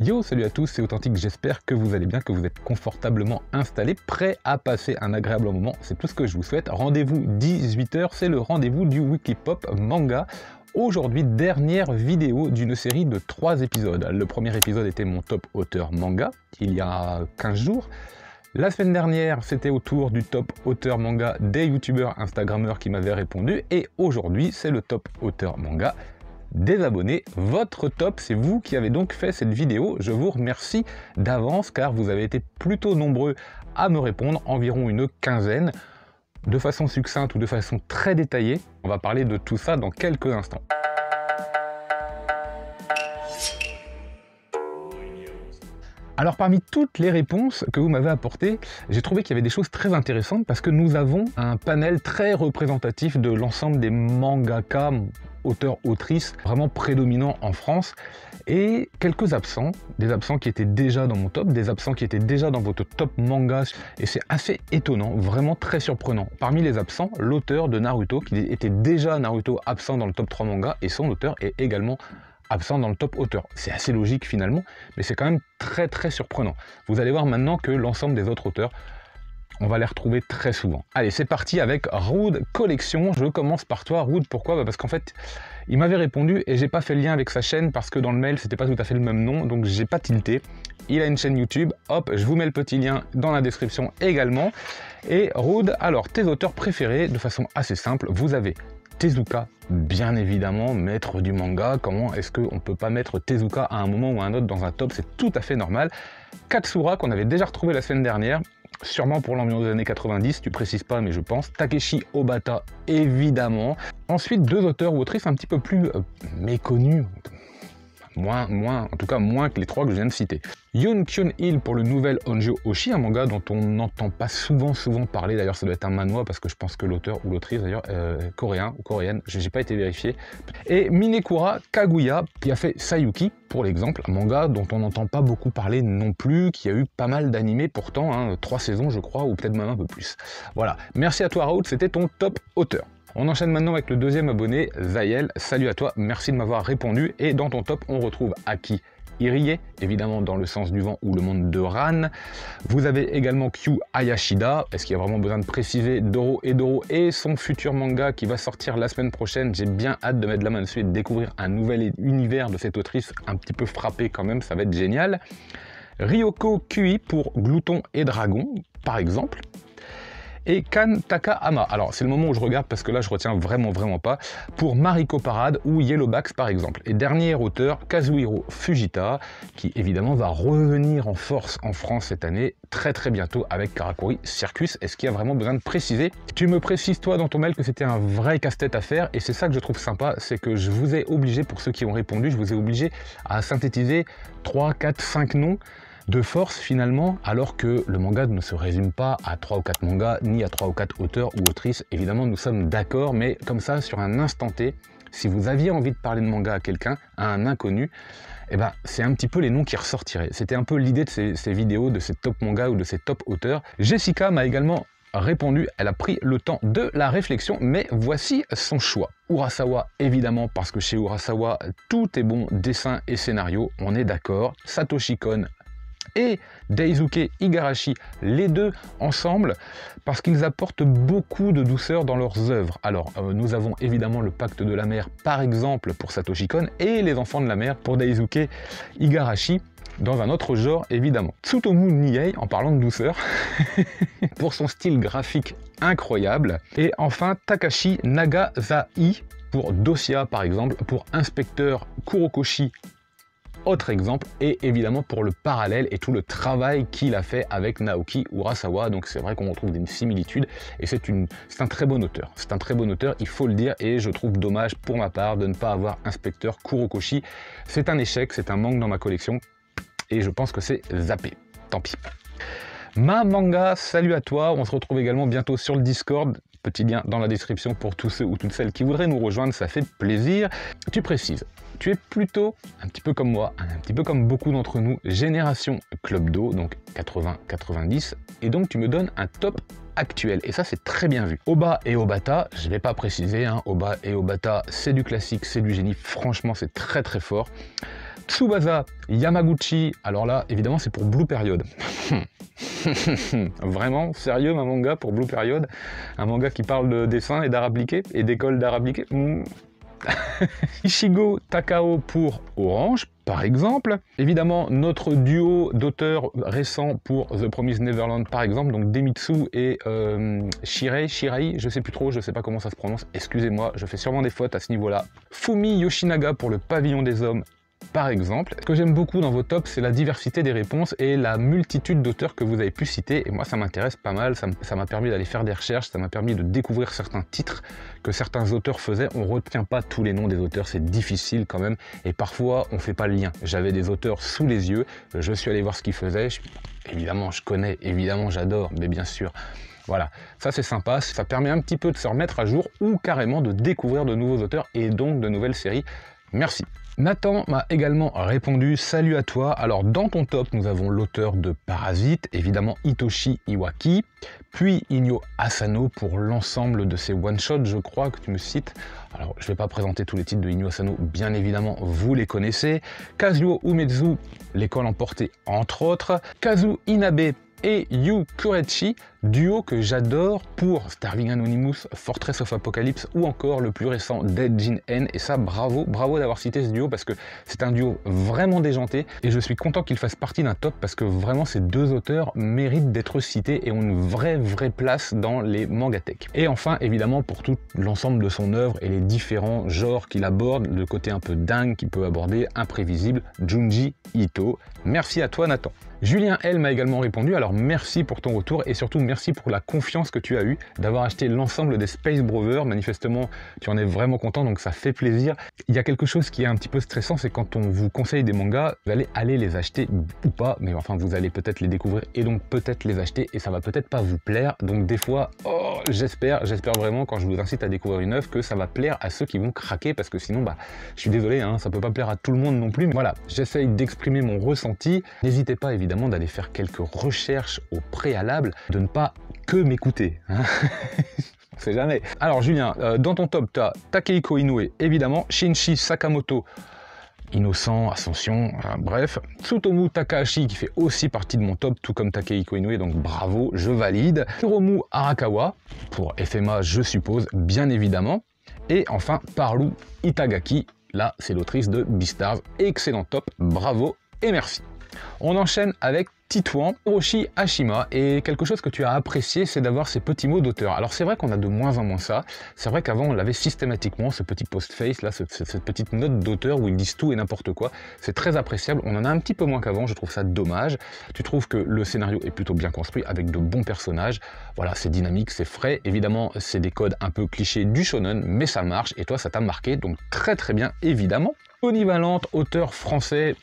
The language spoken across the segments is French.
Yo, salut à tous, c'est Authentique, j'espère que vous allez bien, que vous êtes confortablement installés, prêts à passer un agréable moment, c'est tout ce que je vous souhaite. Rendez-vous 18h, c'est le rendez-vous du Wikipop Manga. Aujourd'hui, dernière vidéo d'une série de 3 épisodes. Le premier épisode était mon top auteur manga, il y a 15 jours. La semaine dernière, c'était au tour du top auteur manga des youtubeurs instagrammeurs qui m'avaient répondu. Et aujourd'hui, c'est le top auteur manga des abonnés. Votre top, c'est vous qui avez donc fait cette vidéo. Je vous remercie d'avance car vous avez été plutôt nombreux à me répondre, environ une quinzaine. De façon succincte ou de façon très détaillée. On va parler de tout ça dans quelques instants. Alors parmi toutes les réponses que vous m'avez apportées, j'ai trouvé qu'il y avait des choses très intéressantes parce que nous avons un panel très représentatif de l'ensemble des mangaka, auteurs, autrices, vraiment prédominants en France, et quelques absents, des absents qui étaient déjà dans mon top, des absents qui étaient déjà dans votre top manga, et c'est assez étonnant, vraiment très surprenant. Parmi les absents, l'auteur de Naruto, qui était déjà Naruto absent dans le top 3 manga, et son auteur est également absent dans le top auteur. C'est assez logique finalement, mais c'est quand même très surprenant. Vous allez voir maintenant que l'ensemble des autres auteurs, on va les retrouver très souvent. Allez, c'est parti avec Rude Collection. Je commence par toi, Rude. Pourquoi? Parce qu'en fait, il m'avait répondu et j'ai pas fait le lien avec sa chaîne parce que dans le mail, c'était pas tout à fait le même nom, donc j'ai pas tilté. Il a une chaîne YouTube. Hop, je vous mets le petit lien dans la description également. Et Rude, alors, tes auteurs préférés, de façon assez simple, vous avez Tezuka, bien évidemment, maître du manga. Comment est-ce qu'on ne peut pas mettre Tezuka à un moment ou à un autre dans un top? C'est tout à fait normal. Katsura, qu'on avait déjà retrouvé la semaine dernière, sûrement pour l'ambiance des années 90, tu précises pas, mais je pense. Takeshi Obata, évidemment. Ensuite, 2 auteurs ou autrices un petit peu plus méconnus. En tout cas moins que les 3 que je viens de citer. Yoon Kyun-il pour le nouvel Honjo Oshi, un manga dont on n'entend pas souvent parler, d'ailleurs ça doit être un manhwa parce que je pense que l'auteur ou l'autrice d'ailleurs coréen ou coréenne, je n'ai pas été vérifié. Et Minekura Kaguya qui a fait Sayuki pour l'exemple, un manga dont on n'entend pas beaucoup parler non plus, qui a eu pas mal d'animés pourtant, 3 saisons je crois, ou peut-être même un peu plus. Voilà, merci à toi Raoult, c'était ton top auteur. On enchaîne maintenant avec le deuxième abonné, Zayel. Salut à toi, merci de m'avoir répondu. Et dans ton top, on retrouve Aki Irie, évidemment dans le sens du vent ou le monde de Ran. Vous avez également Kyu Hayashida. Est-ce qu'il y a vraiment besoin de préciser Doro et son futur manga qui va sortir la semaine prochaine? J'ai bien hâte de mettre la main dessus et de découvrir un nouvel univers de cette autrice un petit peu frappée quand même, ça va être génial. Ryoko Kui pour Glouton et Dragon, par exemple. Et Kan Takahama, alors c'est le moment où je regarde parce que là je retiens vraiment pas, pour Mariko Parade ou Yellowbacks par exemple. Et dernier auteur, Kazuhiro Fujita, qui évidemment va revenir en force en France cette année, très bientôt avec Karakuri Circus. Est-ce qu'il y a vraiment besoin de préciser? Tu me précises toi dans ton mail que c'était un vrai casse-tête à faire, et c'est ça que je trouve sympa, c'est que je vous ai obligé, pour ceux qui ont répondu, je vous ai obligé à synthétiser 3, 4, 5 noms de force finalement, alors que le manga ne se résume pas à 3 ou 4 mangas, ni à 3 ou 4 auteurs ou autrices. Évidemment, nous sommes d'accord, mais comme ça, sur un instant T, si vous aviez envie de parler de manga à quelqu'un, à un inconnu, eh ben, c'est un petit peu les noms qui ressortiraient. C'était un peu l'idée de ces vidéos, de ces top mangas ou de ces top auteurs. Jessica m'a également répondu, elle a pris le temps de la réflexion, mais voici son choix. Urasawa, évidemment, parce que chez Urasawa, tout est bon, dessin et scénario, on est d'accord. Satoshi Kon et Daisuke Igarashi, les deux ensemble, parce qu'ils apportent beaucoup de douceur dans leurs œuvres. Alors, nous avons évidemment le Pacte de la mer, par exemple, pour Satoshi Kon, et les Enfants de la mer pour Daisuke Igarashi, dans un autre genre, évidemment. Tsutomu Nihei, en parlant de douceur, pour son style graphique incroyable. Et enfin, Takashi Nagasai, pour Dosia, par exemple, pour Inspecteur Kurokoshi, autre exemple, et évidemment pour le parallèle et tout le travail qu'il a fait avec Naoki Urasawa. Donc c'est vrai qu'on retrouve des similitudes et c'est un très bon auteur. C'est un très bon auteur, il faut le dire, et je trouve dommage pour ma part de ne pas avoir Inspecteur Kurokoshi. C'est un échec, c'est un manque dans ma collection et je pense que c'est zappé. Tant pis. Ma manga, salut à toi, on se retrouve également bientôt sur le Discord. Petit lien dans la description pour tous ceux ou toutes celles qui voudraient nous rejoindre, ça fait plaisir. Tu précises, tu es plutôt, un petit peu comme moi, un petit peu comme beaucoup d'entre nous, génération Club Do, donc 80-90, et donc tu me donnes un top actuel, et ça c'est très bien vu. Oba et Obata, je ne vais pas préciser, Oba et Obata, c'est du classique, c'est du génie, franchement c'est très fort. Tsubasa Yamaguchi, alors là, évidemment, c'est pour Blue Period. Vraiment, sérieux, ma manga pour Blue Period? Un manga qui parle de dessin et d'art appliqué, et d'école d'art appliqué? Ishigo Takao pour Orange, par exemple. Évidemment, notre duo d'auteurs récents pour The Promised Neverland, par exemple, donc Demitsu et Shirai, je sais plus trop, je sais pas comment ça se prononce, excusez-moi, je fais sûrement des fautes à ce niveau-là. Fumi Yoshinaga pour Le Pavillon des Hommes, par exemple. Ce que j'aime beaucoup dans vos tops, c'est la diversité des réponses et la multitude d'auteurs que vous avez pu citer. Et moi, ça m'intéresse pas mal. Ça m'a permis d'aller faire des recherches, ça m'a permis de découvrir certains titres que certains auteurs faisaient. On retient pas tous les noms des auteurs, c'est difficile quand même. Et parfois, on fait pas le lien. J'avais des auteurs sous les yeux, je suis allé voir ce qu'ils faisaient. Évidemment, je connais, évidemment, j'adore, mais bien sûr. Voilà, ça c'est sympa, ça permet un petit peu de se remettre à jour ou carrément de découvrir de nouveaux auteurs et donc de nouvelles séries. Merci. Nathan m'a également répondu, salut à toi. Alors dans ton top, nous avons l'auteur de Parasite, évidemment Hitoshi Iwaki, puis Inyo Asano pour l'ensemble de ses one-shots, je crois que tu me cites. Alors je ne vais pas présenter tous les titres de Inyo Asano, bien évidemment, vous les connaissez. Kazuo Umezu, L'école emportée entre autres. Kazu Inabe et Yu Kurechi, duo que j'adore pour Starving Anonymous, Fortress of Apocalypse ou encore le plus récent Dead Jin N. Et ça, bravo d'avoir cité ce duo parce que c'est un duo vraiment déjanté et je suis content qu'il fasse partie d'un top parce que vraiment ces deux auteurs méritent d'être cités et ont une vraie place dans les mangathèques. Et enfin, évidemment, pour tout l'ensemble de son œuvre et les différents genres qu'il aborde, le côté un peu dingue qu'il peut aborder, imprévisible, Junji Ito. Merci à toi, Nathan. Julien L m'a également répondu, alors merci pour ton retour et surtout merci pour la confiance que tu as eue d'avoir acheté l'ensemble des Space Brothers. Manifestement, tu en es vraiment content, donc ça fait plaisir. Il y a quelque chose qui est un petit peu stressant, c'est quand on vous conseille des mangas, vous allez aller les acheter ou pas, mais enfin vous allez peut-être les découvrir et donc peut-être les acheter et ça va peut-être pas vous plaire. Donc des fois, j'espère vraiment quand je vous incite à découvrir une œuvre que ça va plaire à ceux qui vont craquer parce que sinon, je suis désolé, ça peut pas plaire à tout le monde non plus. Mais voilà, j'essaye d'exprimer mon ressenti. N'hésitez pas évidemment d'aller faire quelques recherches au préalable, de ne pas que m'écouter. On sait jamais. Alors Julien, dans ton top, tu as Takehiko Inoue, évidemment, Shinichi Sakamoto, Innocent, Ascension, bref. Tsutomu Takahashi qui fait aussi partie de mon top, tout comme Takehiko Inoue, donc bravo, je valide. Hiromu Arakawa, pour FMA je suppose, bien évidemment. Et enfin, Parlou Itagaki, là c'est l'autrice de Beastars, excellent top, bravo et merci. On enchaîne avec Titouan, Hiroshi Hashima, et quelque chose que tu as apprécié, c'est d'avoir ces petits mots d'auteur. Alors c'est vrai qu'on a de moins en moins ça, c'est vrai qu'avant on l'avait systématiquement, ce petit post-face, là, cette petite note d'auteur où ils disent tout et n'importe quoi, c'est très appréciable, on en a un petit peu moins qu'avant, je trouve ça dommage. Tu trouves que le scénario est plutôt bien construit, avec de bons personnages, voilà, c'est dynamique, c'est frais, évidemment c'est des codes un peu clichés du shonen, mais ça marche, et toi ça t'a marqué, donc très bien, évidemment. Tony Valente, auteur français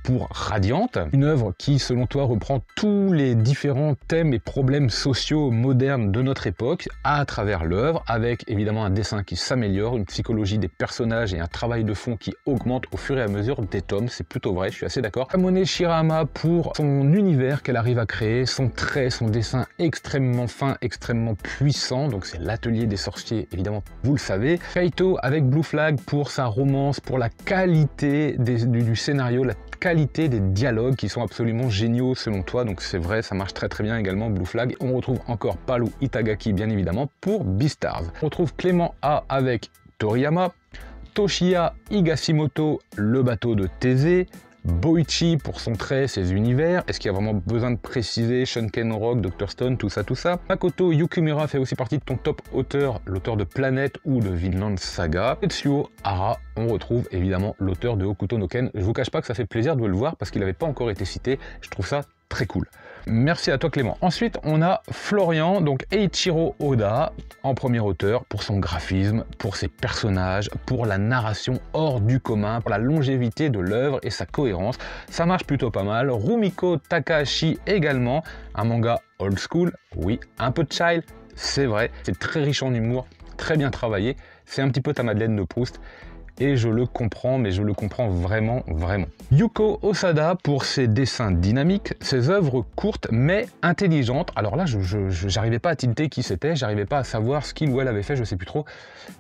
pour Radiante, une œuvre qui, selon toi, reprend tous les différents thèmes et problèmes sociaux modernes de notre époque à travers l'œuvre, avec évidemment un dessin qui s'améliore, une psychologie des personnages et un travail de fond qui augmente au fur et à mesure des tomes, c'est plutôt vrai, je suis assez d'accord. Kamone Shirahama pour son univers qu'elle arrive à créer, son trait, son dessin extrêmement fin, extrêmement puissant, donc c'est l'atelier des sorciers, évidemment, vous le savez. Kaito avec Blue Flag pour sa romance, pour la qualité du scénario, la qualité des dialogues qui sont absolument géniaux selon toi, donc c'est vrai, ça marche très bien également, Blue Flag. On retrouve encore Parlou Itagaki bien évidemment pour Beastars. On retrouve Clément A avec Toriyama, Toshiya Higashimoto, le bateau de Thésée, Boichi pour son trait, ses univers. Est-ce qu'il y a vraiment besoin de préciser Shunken Rock, Dr Stone, tout ça. Makoto Yukimura fait aussi partie de ton top auteur, l'auteur de Planète ou de Vinland Saga. Tetsuo Hara, on retrouve évidemment l'auteur de Hokuto no Ken. Je vous cache pas que ça fait plaisir de le voir parce qu'il n'avait pas encore été cité. Je trouve ça très cool. Merci à toi Clément. Ensuite, on a Florian, donc Eiichiro Oda, en premier auteur, pour son graphisme, pour ses personnages, pour la narration hors du commun, pour la longévité de l'œuvre et sa cohérence. Ça marche plutôt pas mal. Rumiko Takahashi également, un manga old school, oui, un peu de child, c'est vrai, c'est très riche en humour, très bien travaillé, c'est un petit peu ta Madeleine de Proust. et je le comprends, mais je le comprends vraiment, vraiment. Yuko Osada pour ses dessins dynamiques, ses œuvres courtes mais intelligentes. Alors là, j'arrivais pas à tilter qui c'était, j'arrivais pas à savoir ce qu'il ou elle avait fait, je sais plus trop.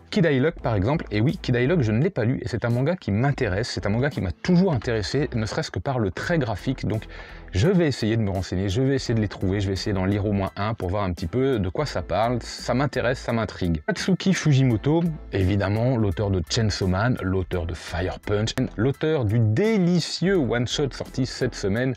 Kid Eye Luck par exemple, et oui, Kid Eye Luck je ne l'ai pas lu, et c'est un manga qui m'intéresse, c'est un manga qui m'a toujours intéressé, ne serait-ce que par le trait graphique, donc je vais essayer de me renseigner, je vais essayer de les trouver, je vais essayer d'en lire au moins un pour voir un petit peu de quoi ça parle, ça m'intéresse, ça m'intrigue. Atsuki Fujimoto, évidemment l'auteur de Chainsaw Man, l'auteur de Fire Punch, l'auteur du délicieux one-shot sorti cette semaine,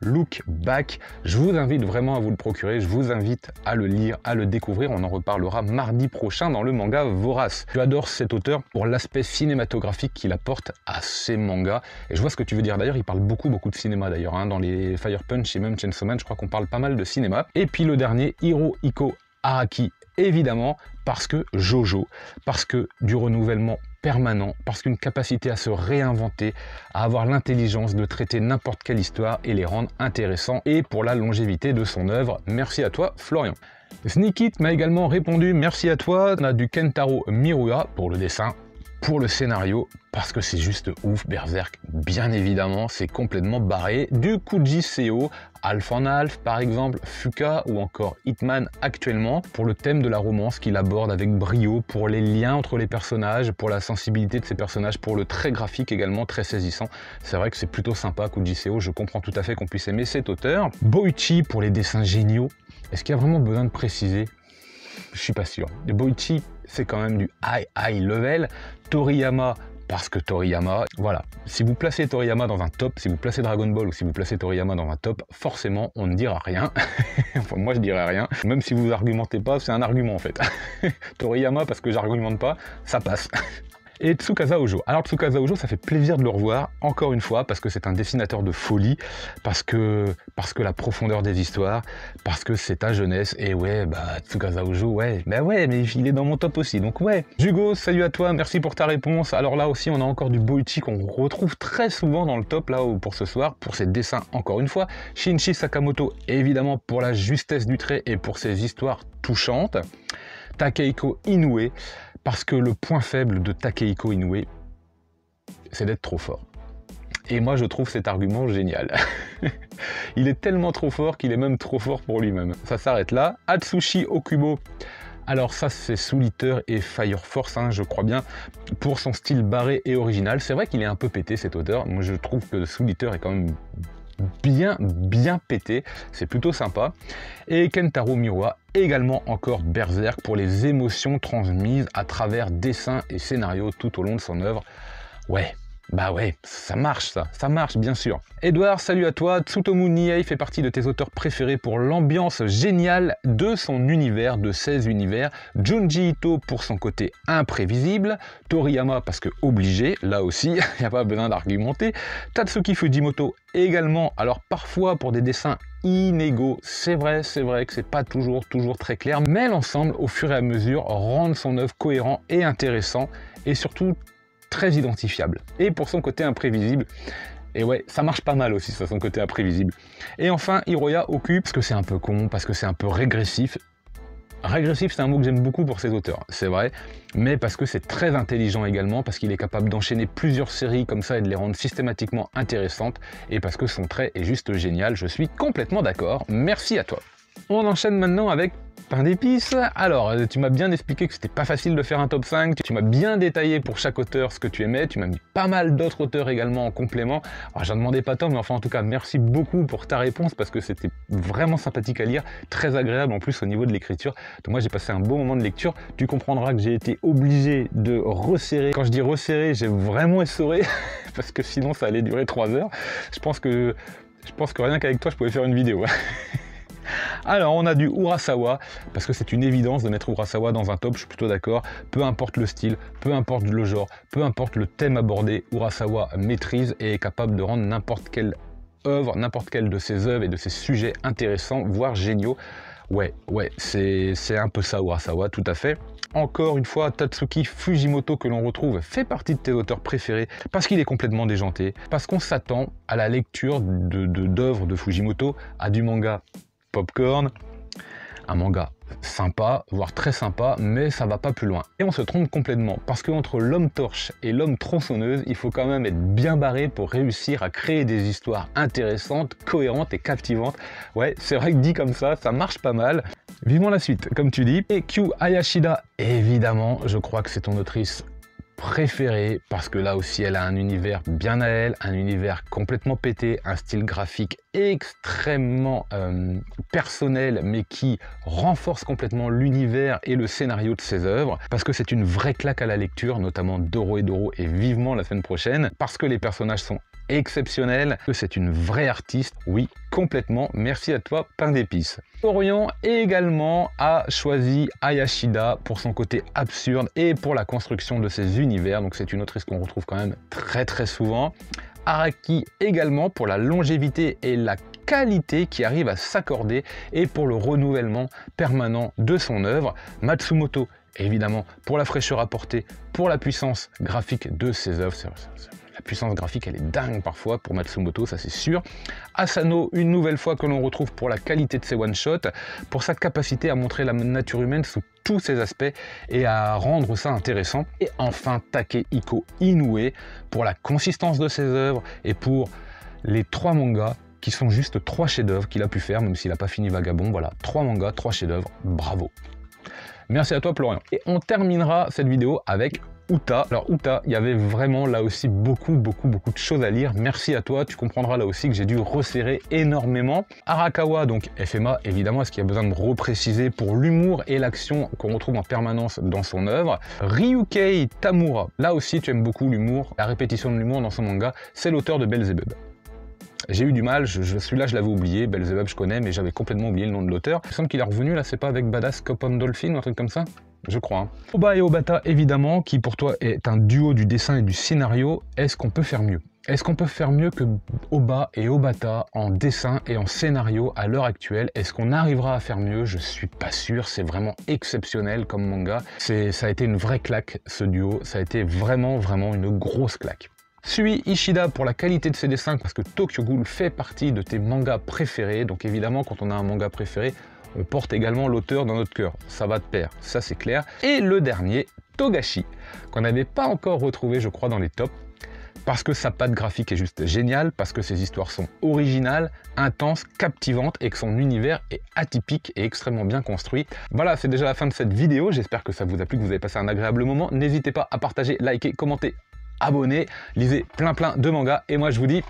Look Back. Je vous invite vraiment à vous le procurer, je vous invite à le lire, à le découvrir. On en reparlera mardi prochain dans le manga Vorace. J'adore cet auteur pour l'aspect cinématographique qu'il apporte à ses mangas. Et je vois ce que tu veux dire. D'ailleurs, il parle beaucoup de cinéma d'ailleurs. Hein. Dans les Fire Punch et même Chainsaw Man, je crois qu'on parle pas mal de cinéma. Et puis le dernier, Hirohiko Araki, évidemment, parce que Jojo, parce que du renouvellement permanent, parce qu'une capacité à se réinventer, à avoir l'intelligence de traiter n'importe quelle histoire et les rendre intéressants, et pour la longévité de son œuvre. Merci à toi, Florian. Sneakit m'a également répondu, merci à toi. On a du Kentaro Miura pour le dessin, pour le scénario, parce que c'est juste ouf, Berserk, bien évidemment, c'est complètement barré. Du Kuji Seo, Half and Half par exemple, Fuka ou encore Hitman actuellement, pour le thème de la romance qu'il aborde avec brio, pour les liens entre les personnages, pour la sensibilité de ces personnages, pour le trait graphique également très saisissant. C'est vrai que c'est plutôt sympa Kuji Seo, je comprends tout à fait qu'on puisse aimer cet auteur. Boichi pour les dessins géniaux. Est-ce qu'il y a vraiment besoin de préciser? Je suis pas sûr. Boichi, c'est quand même du high level. Toriyama, parce que Toriyama, voilà. Si vous placez Toriyama dans un top, si vous placez Dragon Ball ou si vous placez Toriyama dans un top, forcément, on ne dira rien. Enfin, moi, je dirais rien. Même si vous argumentez pas, c'est un argument en fait. Toriyama, parce que j'argumente pas, ça passe. Et Tsukasa Ojo. Alors Tsukasa Ojo, ça fait plaisir de le revoir, encore une fois, parce que c'est un dessinateur de folie, parce que la profondeur des histoires, parce que c'est ta jeunesse, et ouais, bah Tsukasa Ojo, ouais, bah ouais, mais il est dans mon top aussi, donc ouais. Jugo, salut à toi, merci pour ta réponse. Alors là aussi, on a encore du Boichi qu'on retrouve très souvent dans le top, là, pour ce soir, pour ses dessins, encore une fois. Shinichi Sakamoto, évidemment, pour la justesse du trait et pour ses histoires touchantes. Takehiko Inoue, parce que le point faible de Takehiko Inoue, c'est d'être trop fort. Et moi, je trouve cet argument génial. Il est tellement trop fort qu'il est même trop fort pour lui-même. Ça s'arrête là. Atsushi Okubo. Alors ça, c'est Soul Eater et Fire Force, hein, je crois bien, pour son style barré et original. C'est vrai qu'il est un peu pété, cet auteur. Moi, je trouve que Soul Eater est quand même bien pété, c'est plutôt sympa. Et Kentaro Miura, également encore Berserk, pour les émotions transmises à travers dessins et scénarios tout au long de son œuvre. Ouais, bah ouais, ça marche ça marche bien sûr. Edouard, salut à toi. Tsutomu Nihei fait partie de tes auteurs préférés pour l'ambiance géniale de son univers, de ses univers. Junji Ito pour son côté imprévisible. Toriyama parce que obligé, là aussi, il n'y a pas besoin d'argumenter. Tatsuki Fujimoto également, alors parfois pour des dessins inégaux, c'est vrai que c'est pas toujours très clair, mais l'ensemble, au fur et à mesure, rend son œuvre cohérent et intéressant, et surtout très identifiable. Et pour son côté imprévisible, et ouais, ça marche pas mal aussi, ça, son côté imprévisible. Et enfin, Hiroya Oku, parce que c'est un peu con, parce que c'est un peu régressif. Régressif, c'est un mot que j'aime beaucoup pour ses auteurs, c'est vrai, mais parce que c'est très intelligent également, parce qu'il est capable d'enchaîner plusieurs séries comme ça et de les rendre systématiquement intéressantes, et parce que son trait est juste génial, je suis complètement d'accord, merci à toi. On enchaîne maintenant avec Pain d'épices. Alors, tu m'as bien expliqué que c'était pas facile de faire un top 5, tu m'as bien détaillé pour chaque auteur ce que tu aimais, tu m'as mis pas mal d'autres auteurs également en complément. Alors, j'en demandais pas tant, mais enfin, en tout cas, merci beaucoup pour ta réponse, parce que c'était vraiment sympathique à lire, très agréable en plus au niveau de l'écriture. Donc moi, j'ai passé un bon moment de lecture. Tu comprendras que j'ai été obligé de resserrer. Quand je dis resserrer, j'ai vraiment essoré, parce que sinon, ça allait durer 3 heures. Je pense que rien qu'avec toi, je pouvais faire une vidéo. Alors, on a du Urasawa, parce que c'est une évidence de mettre Urasawa dans un top, je suis plutôt d'accord. Peu importe le style, peu importe le genre, peu importe le thème abordé, Urasawa maîtrise et est capable de rendre n'importe quelle œuvre, n'importe quelle de ses œuvres et de ses sujets intéressants, voire géniaux. Ouais, c'est un peu ça Urasawa, tout à fait. Encore une fois, Tatsuki Fujimoto, que l'on retrouve, fait partie de tes auteurs préférés, parce qu'il est complètement déjanté, parce qu'on s'attend à la lecture d'œuvres de Fujimoto, à du manga popcorn, un manga sympa, voire très sympa, mais ça va pas plus loin. Et on se trompe complètement, parce que entre l'homme torche et l'homme tronçonneuse, il faut quand même être bien barré pour réussir à créer des histoires intéressantes, cohérentes et captivantes. Ouais, c'est vrai que dit comme ça marche pas mal. Vivons la suite, comme tu dis. Et Kyu Hayashida, évidemment, je crois que c'est ton autrice préférée, parce que là aussi elle a un univers bien à elle, un univers complètement pété, un style graphique extrêmement personnel, mais qui renforce complètement l'univers et le scénario de ses œuvres, parce que c'est une vraie claque à la lecture, notamment Dorohedoro et vivement la semaine prochaine, parce que les personnages sont exceptionnels, que c'est une vraie artiste, oui, complètement, merci à toi, pain d'épices. Florian également a choisi Hayashida pour son côté absurde et pour la construction de ses univers, donc c'est une autrice qu'on retrouve quand même très souvent. Araki également pour la longévité et la qualité qui arrive à s'accorder et pour le renouvellement permanent de son œuvre. Matsumoto évidemment pour la fraîcheur apportée, pour la puissance graphique de ses œuvres. La puissance graphique, elle est dingue parfois pour Matsumoto, ça c'est sûr. Asano, une nouvelle fois que l'on retrouve pour la qualité de ses one-shots, pour sa capacité à montrer la nature humaine sous tous ses aspects et à rendre ça intéressant. Et enfin Takehiko Inoue pour la consistance de ses œuvres et pour les 3 mangas qui sont juste 3 chefs-d'œuvre qu'il a pu faire, même s'il n'a pas fini Vagabond. Voilà, 3 mangas, 3 chefs-d'œuvre, bravo. Merci à toi Florian. Et on terminera cette vidéo avec Uta. Alors Uta, il y avait vraiment là aussi beaucoup de choses à lire. Merci à toi, tu comprendras là aussi que j'ai dû resserrer énormément. Arakawa, donc FMA évidemment, est-ce qu'il y a besoin de repréciser pour l'humour et l'action qu'on retrouve en permanence dans son œuvre. Ryukei Tamura, là aussi tu aimes beaucoup l'humour, la répétition de l'humour dans son manga, c'est l'auteur de Belzebub. J'ai eu du mal, celui-là je l'avais oublié, Belzebub je connais, mais j'avais complètement oublié le nom de l'auteur. Il me semble qu'il est revenu là, c'est pas avec Badass Cop on Dolphin ou un truc comme ça? Je crois. Hein. Oba et Obata, évidemment, qui pour toi est un duo du dessin et du scénario. Est-ce qu'on peut faire mieux? Est-ce qu'on peut faire mieux que Oba et Obata en dessin et en scénario à l'heure actuelle? Est-ce qu'on arrivera à faire mieux? Je suis pas sûr, c'est vraiment exceptionnel comme manga. Ça a été une vraie claque, ce duo. Ça a été vraiment une grosse claque. Suis Ishida pour la qualité de ses dessins, parce que Tokyo Ghoul fait partie de tes mangas préférés. Donc évidemment, quand on a un manga préféré, on porte également l'auteur dans notre cœur. Ça va de pair, ça c'est clair. Et le dernier, Togashi, qu'on n'avait pas encore retrouvé, je crois, dans les tops, parce que sa patte graphique est juste géniale, parce que ses histoires sont originales, intenses, captivantes, et que son univers est atypique et extrêmement bien construit. Voilà, c'est déjà la fin de cette vidéo. J'espère que ça vous a plu, que vous avez passé un agréable moment. N'hésitez pas à partager, liker, commenter, abonner, lisez plein de mangas, et moi je vous dis